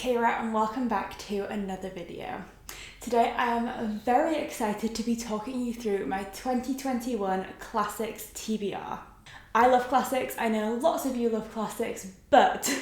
Kira and welcome back to another video. Today I am very excited to be talking you through my 2021 Classics TBR. I love classics, I know lots of you love classics, but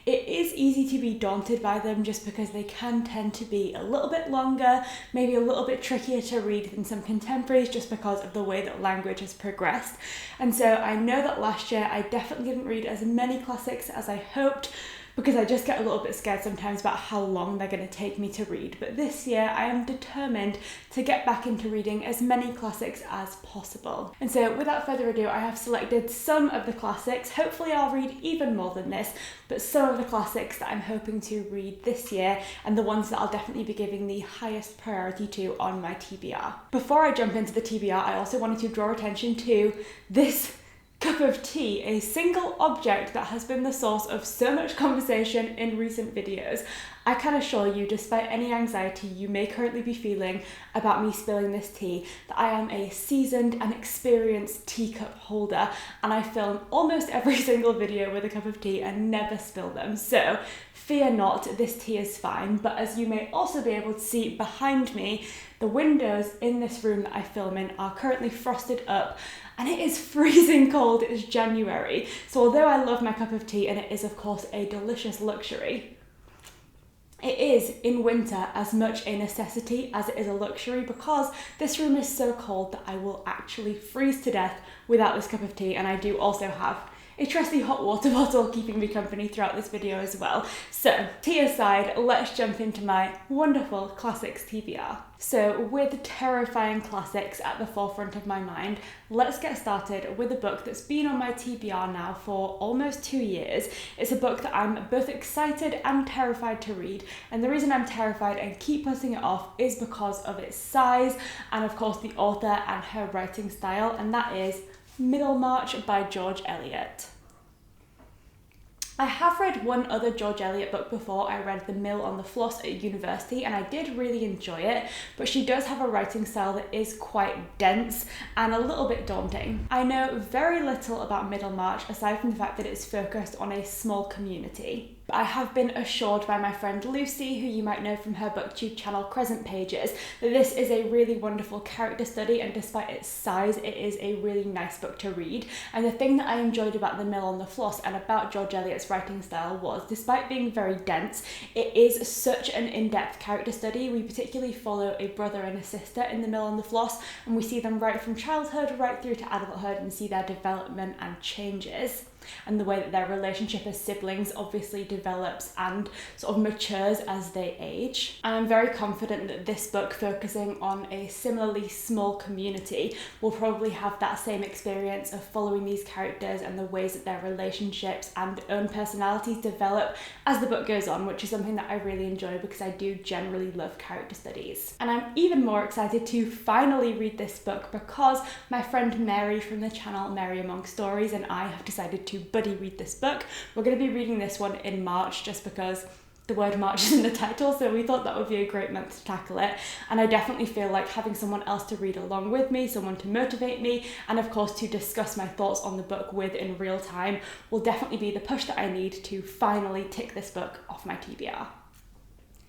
it is easy to be daunted by them just because they can tend to be a little bit longer, maybe a little bit trickier to read than some contemporaries just because of the way that language has progressed. And so I know that last year I definitely didn't read as many classics as I hoped, because I just get a little bit scared sometimes about how long they're going to take me to read. But this year I am determined to get back into reading as many classics as possible. And so without further ado, I have selected some of the classics. Hopefully I'll read even more than this, but some of the classics that I'm hoping to read this year and the ones that I'll definitely be giving the highest priority to on my TBR. Before I jump into the TBR, I also wanted to draw attention to this cup of tea, a single object that has been the source of so much conversation in recent videos. I can assure you, despite any anxiety you may currently be feeling about me spilling this tea, that I am a seasoned and experienced teacup holder, and I film almost every single video with a cup of tea and never spill them. So fear not, this tea is fine. But as you may also be able to see behind me, the windows in this room that I film in are currently frosted up, and it is freezing cold. It is January. So although I love my cup of tea, and it is of course a delicious luxury, it is in winter as much a necessity as it is a luxury, because this room is so cold that I will actually freeze to death without this cup of tea. And I do also have a trusty hot water bottle keeping me company throughout this video as well. So tea aside, let's jump into my wonderful classics TBR. So with terrifying classics at the forefront of my mind, let's get started with a book that's been on my TBR now for almost 2 years. It's a book that I'm both excited and terrified to read, and the reason I'm terrified and keep putting it off is because of its size and of course the author and her writing style, and that is Middlemarch by George Eliot. I have read one other George Eliot book before. I read The Mill on the Floss at university and I did really enjoy it, but she does have a writing style that is quite dense and a little bit daunting. I know very little about Middlemarch aside from the fact that it's focused on a small community. But I have been assured by my friend Lucy, who you might know from her booktube channel Crescent Pages, that this is a really wonderful character study, and despite its size, it is a really nice book to read. And the thing that I enjoyed about The Mill on the Floss and about George Eliot's writing style was, despite being very dense, it is such an in-depth character study. We particularly follow a brother and a sister in The Mill on the Floss, and we see them right from childhood right through to adulthood and see their development and changes, and the way that their relationship as siblings obviously develops and sort of matures as they age. And I'm very confident that this book, focusing on a similarly small community, will probably have that same experience of following these characters and the ways that their relationships and own personalities develop as the book goes on, which is something that I really enjoy because I do generally love character studies. And I'm even more excited to finally read this book because my friend Mary from the channel Mary Among Stories and I have decided to buddy read this book. We're going to be reading this one in March just because the word March is in the title, so we thought that would be a great month to tackle it. And I definitely feel like having someone else to read along with me, someone to motivate me, and of course to discuss my thoughts on the book with in real time will definitely be the push that I need to finally tick this book off my TBR.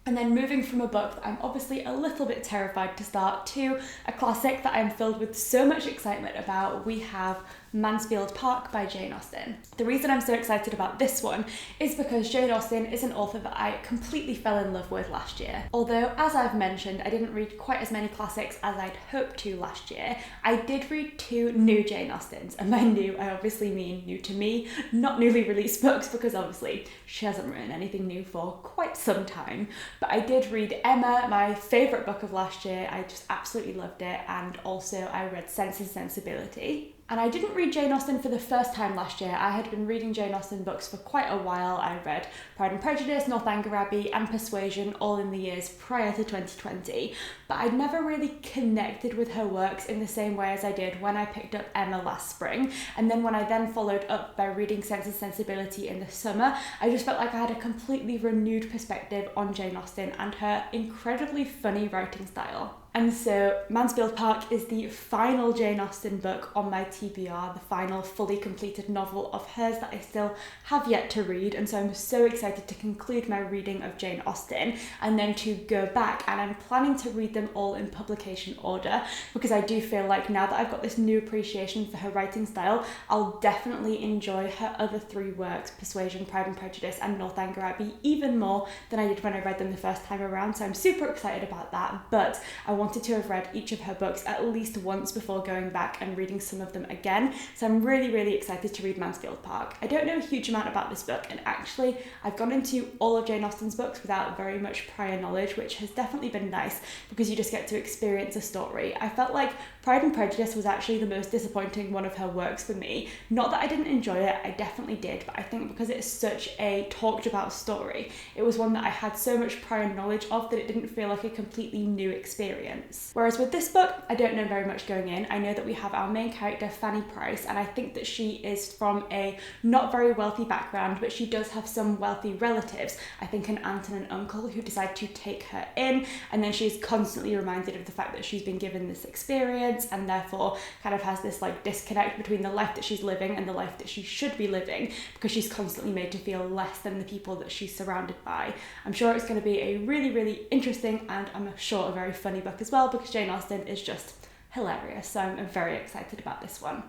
And then moving from a book that I'm obviously a little bit terrified to start to a classic that I'm filled with so much excitement about, we have Mansfield Park by Jane Austen. The reason I'm so excited about this one is because Jane Austen is an author that I completely fell in love with last year. Although, as I've mentioned, I didn't read quite as many classics as I'd hoped to last year, I did read 2 new Jane Austens. And by new, I obviously mean new to me, not newly released books, because obviously she hasn't written anything new for quite some time. But I did read Emma, my favourite book of last year. I just absolutely loved it. And also I read Sense and Sensibility. And I didn't read Jane Austen for the first time last year. I had been reading Jane Austen books for quite a while. I read Pride and Prejudice, Northanger Abbey and Persuasion all in the years prior to 2020. But I'd never really connected with her works in the same way as I did when I picked up Emma last spring. And then when I then followed up by reading Sense and Sensibility in the summer, I just felt like I had a completely renewed perspective on Jane Austen and her incredibly funny writing style. And so Mansfield Park is the final Jane Austen book on my TBR, the final fully completed novel of hers that I still have yet to read. And so I'm so excited to conclude my reading of Jane Austen and then to go back, and I'm planning to read them all in publication order, because I do feel like now that I've got this new appreciation for her writing style, I'll definitely enjoy her other 3 works, Persuasion, Pride and Prejudice and Northanger Abbey, even more than I did when I read them the first time around. So I'm super excited about that, but I wanted to have read each of her books at least once before going back and reading some of them again. So I'm really excited to read Mansfield Park. I don't know a huge amount about this book, and actually I've gone into all of Jane Austen's books without very much prior knowledge, which has definitely been nice because you just get to experience a story. I felt like Pride and Prejudice was actually the most disappointing one of her works for me. Not that I didn't enjoy it, I definitely did, but I think because it's such a talked about story, it was one that I had so much prior knowledge of that it didn't feel like a completely new experience. Whereas with this book, I don't know very much going in. I know that we have our main character, Fanny Price, and I think that she is from a not very wealthy background, but she does have some wealthy relatives. I think an aunt and an uncle who decide to take her in, and then she's constantly reminded of the fact that she's been given this experience and therefore kind of has this like disconnect between the life that she's living and the life that she should be living, because she's constantly made to feel less than the people that she's surrounded by. I'm sure it's going to be a really interesting, and I'm sure a very funny book as well, because Jane Austen is just hilarious. So I'm very excited about this one.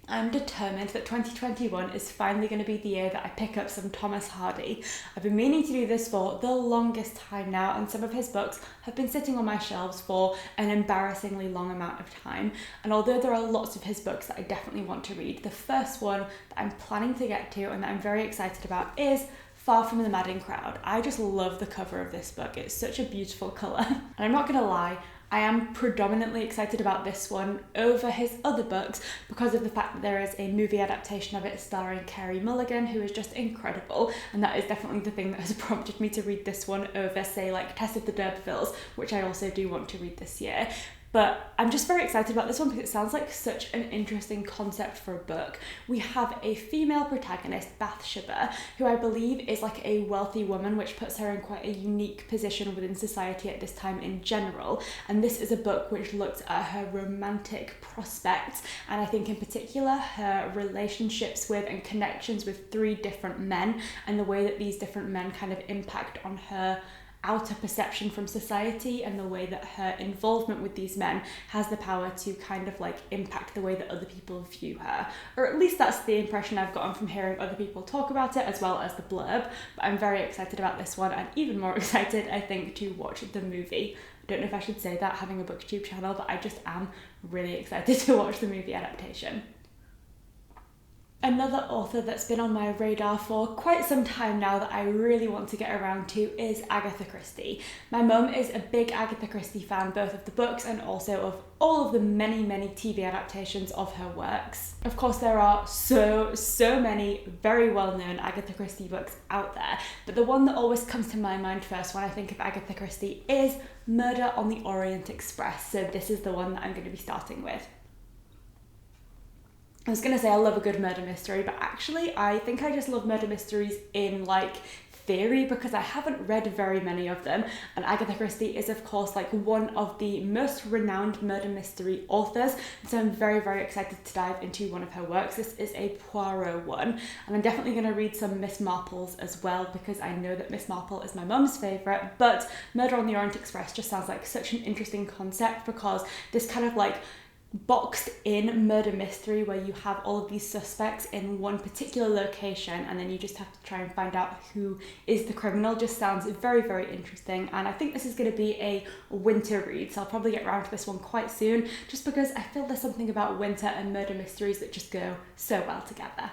I'm determined that 2021 is finally going to be the year that I pick up some Thomas Hardy. I've been meaning to do this for the longest time now, and some of his books have been sitting on my shelves for an embarrassingly long amount of time. And although there are lots of his books that I definitely want to read, the first one that I'm planning to get to and that I'm very excited about is Far From the Madding Crowd. I just love the cover of this book. It's such a beautiful colour. And I'm not gonna lie, I am predominantly excited about this one over his other books because of the fact that there is a movie adaptation of it starring Carey Mulligan, who is just incredible, and that is definitely the thing that has prompted me to read this one over, say, like Tess of the D'Urbervilles, which I also do want to read this year. But I'm just very excited about this one because it sounds like such an interesting concept for a book. We have a female protagonist, Bathsheba, who I believe is like a wealthy woman, which puts her in quite a unique position within society at this time in general. And this is a book which looks at her romantic prospects, and I think in particular her relationships with and connections with 3 different men, and the way that these different men kind of impact on her outer perception from society, and the way that her involvement with these men has the power to kind of like impact the way that other people view her, or at least that's the impression I've gotten from hearing other people talk about it as well as the blurb. But I'm very excited about this one, and even more excited I think to watch the movie. I don't know if I should say that having a booktube channel, but I just am really excited to watch the movie adaptation. Another author that's been on my radar for quite some time now that I really want to get around to is Agatha Christie. My mum is a big Agatha Christie fan, both of the books and also of all of the many TV adaptations of her works. Of course, there are so many very well-known Agatha Christie books out there, but the one that always comes to my mind first when I think of Agatha Christie is Murder on the Orient Express, so this is the one that I'm going to be starting with. I was going to say I love a good murder mystery, but actually I think I just love murder mysteries in like theory because I haven't read very many of them, and Agatha Christie is of course like one of the most renowned murder mystery authors, so I'm very excited to dive into one of her works. This is a Poirot one, and I'm definitely going to read some Miss Marples as well because I know that Miss Marple is my mum's favourite, but Murder on the Orient Express just sounds like such an interesting concept because this kind of like boxed in murder mystery where you have all of these suspects in one particular location and then you just have to try and find out who is the criminal just sounds very interesting, and I think this is going to be a winter read, so I'll probably get around to this one quite soon just because I feel there's something about winter and murder mysteries that just go so well together.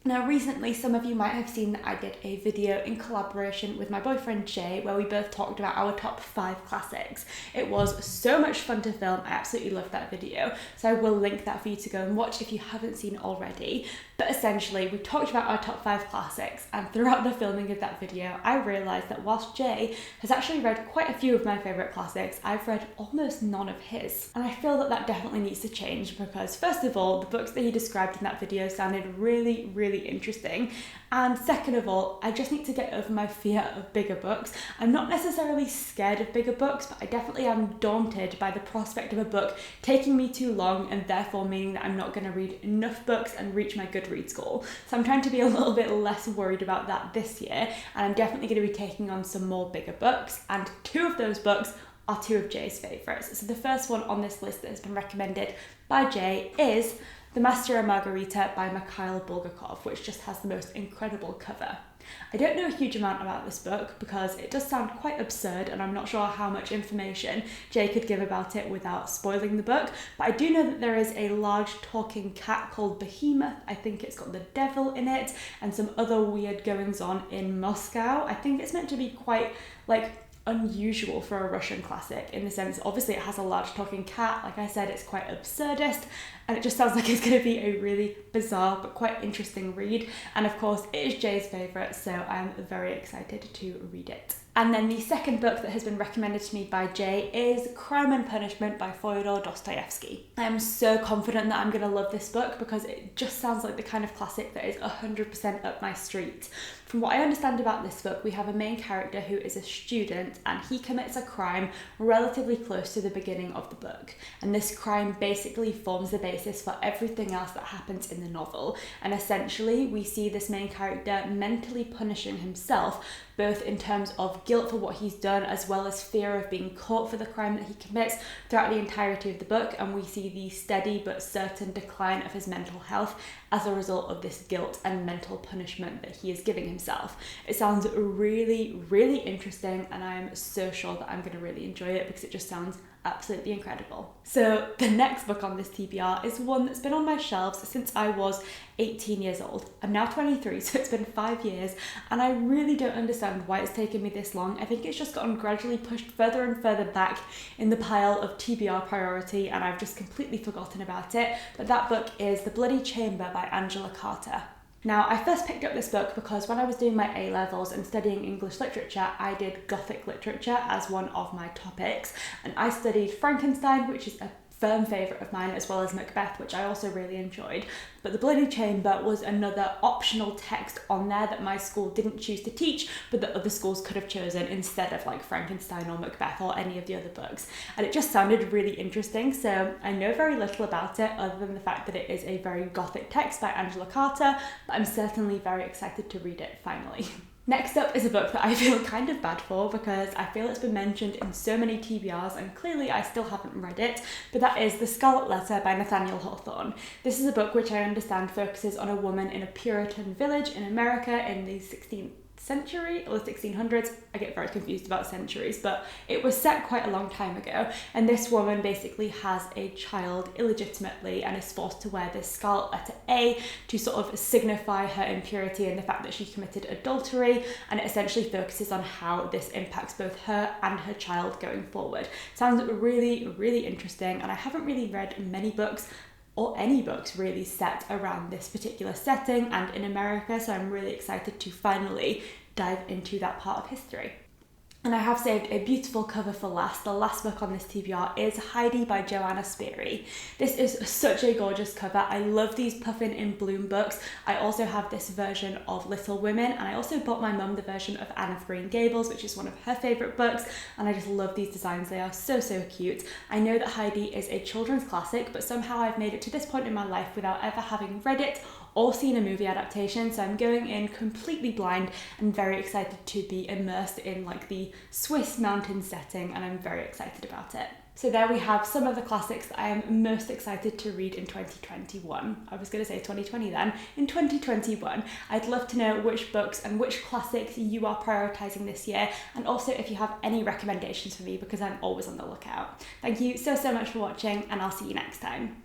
Now recently, some of you might have seen that I did a video in collaboration with my boyfriend Jay where we both talked about our top 5 classics. It was so much fun to film, I absolutely loved that video, so I will link that for you to go and watch if you haven't seen it already. But essentially, we talked about our top 5 classics, and throughout the filming of that video, I realised that whilst Jay has actually read quite a few of my favourite classics, I've read almost none of his. And I feel that that definitely needs to change because, first of all, the books that he described in that video sounded really really interesting. And second of all, I just need to get over my fear of bigger books. I'm not necessarily scared of bigger books, but I definitely am daunted by the prospect of a book taking me too long and therefore meaning that I'm not going to read enough books and reach my Goodreads goal. So I'm trying to be a little bit less worried about that this year, and I'm definitely going to be taking on some more bigger books, and two of those books are two of Jay's favourites. So the first one on this list that has been recommended by Jay is The Master and Margarita by Mikhail Bulgakov, which just has the most incredible cover. I don't know a huge amount about this book because it does sound quite absurd, and I'm not sure how much information Jay could give about it without spoiling the book, but I do know that there is a large talking cat called Behemoth. I think it's got the devil in it and some other weird goings on in Moscow. I think it's meant to be quite unusual for a Russian classic in the sense, obviously it has a large talking cat. Like I said, it's quite absurdist, and it just sounds like it's going to be a really bizarre but quite interesting read. And of course, it is Jay's favourite, so I'm very excited to read it. And then the second book that has been recommended to me by Jay is Crime and Punishment by Fyodor Dostoevsky. I am so confident that I'm going to love this book because it just sounds like the kind of classic that is 100% up my street. From what I understand about this book, we have a main character who is a student, and he commits a crime relatively close to the beginning of the book. And this crime basically forms the basis for everything else that happens in the novel. And essentially, we see this main character mentally punishing himself, both in terms of guilt for what he's done as well as fear of being caught for the crime that he commits throughout the entirety of the book. And we see the steady but certain decline of his mental health as a result of this guilt and mental punishment that he is giving himself. It sounds really, really interesting, and I am so sure that I'm going to really enjoy it because it just sounds absolutely incredible. So the next book on this TBR is one that's been on my shelves since I was 18 years old. I'm now 23, so it's been 5 years, and I really don't understand why it's taken me this long. I think it's just gotten gradually pushed further and further back in the pile of TBR priority, and I've just completely forgotten about it. But that book is The Bloody Chamber by Angela Carter. Now, I first picked up this book because when I was doing my A-levels and studying English literature, I did Gothic literature as one of my topics, and I studied Frankenstein, which is a firm favourite of mine, as well as Macbeth, which I also really enjoyed. But The Bloody Chamber was another optional text on there that my school didn't choose to teach, but that other schools could have chosen instead of Frankenstein or Macbeth or any of the other books. And it just sounded really interesting, so I know very little about it other than the fact that it is a very Gothic text by Angela Carter, but I'm certainly very excited to read it finally. Next up is a book that I feel kind of bad for because I feel it's been mentioned in so many TBRs and clearly I still haven't read it, but that is The Sculpt Letter by Nathaniel Hawthorne. This is a book which I understand focuses on a woman in a Puritan village in America in the 16th century or the 1600s. I get very confused about centuries, but it was set quite a long time ago, and this woman basically has a child illegitimately and is forced to wear this scarlet letter A to sort of signify her impurity and the fact that she committed adultery, and it essentially focuses on how this impacts both her and her child going forward. Sounds really, really interesting, and I haven't really read many books or any books really set around this particular setting and in America, so I'm really excited to finally dive into that part of history. And I have saved a beautiful cover for last. The last book on this TBR is Heidi by Joanna Spyri. This is such a gorgeous cover. I love these Puffin in Bloom books. I also have this version of Little Women, and I also bought my mum the version of Anne of Green Gables, which is one of her favourite books, and I just love these designs. They are so, so cute. I know that Heidi is a children's classic, but somehow I've made it to this point in my life without ever having read it or seen a movie adaptation, so I'm going in completely blind and very excited to be immersed in the Swiss mountain setting, and I'm very excited about it. So there we have some of the classics that I am most excited to read in 2021. I was going to say 2020 then. In 2021, I'd love to know which books and which classics you are prioritising this year, and also if you have any recommendations for me because I'm always on the lookout. Thank you so, so much for watching, and I'll see you next time.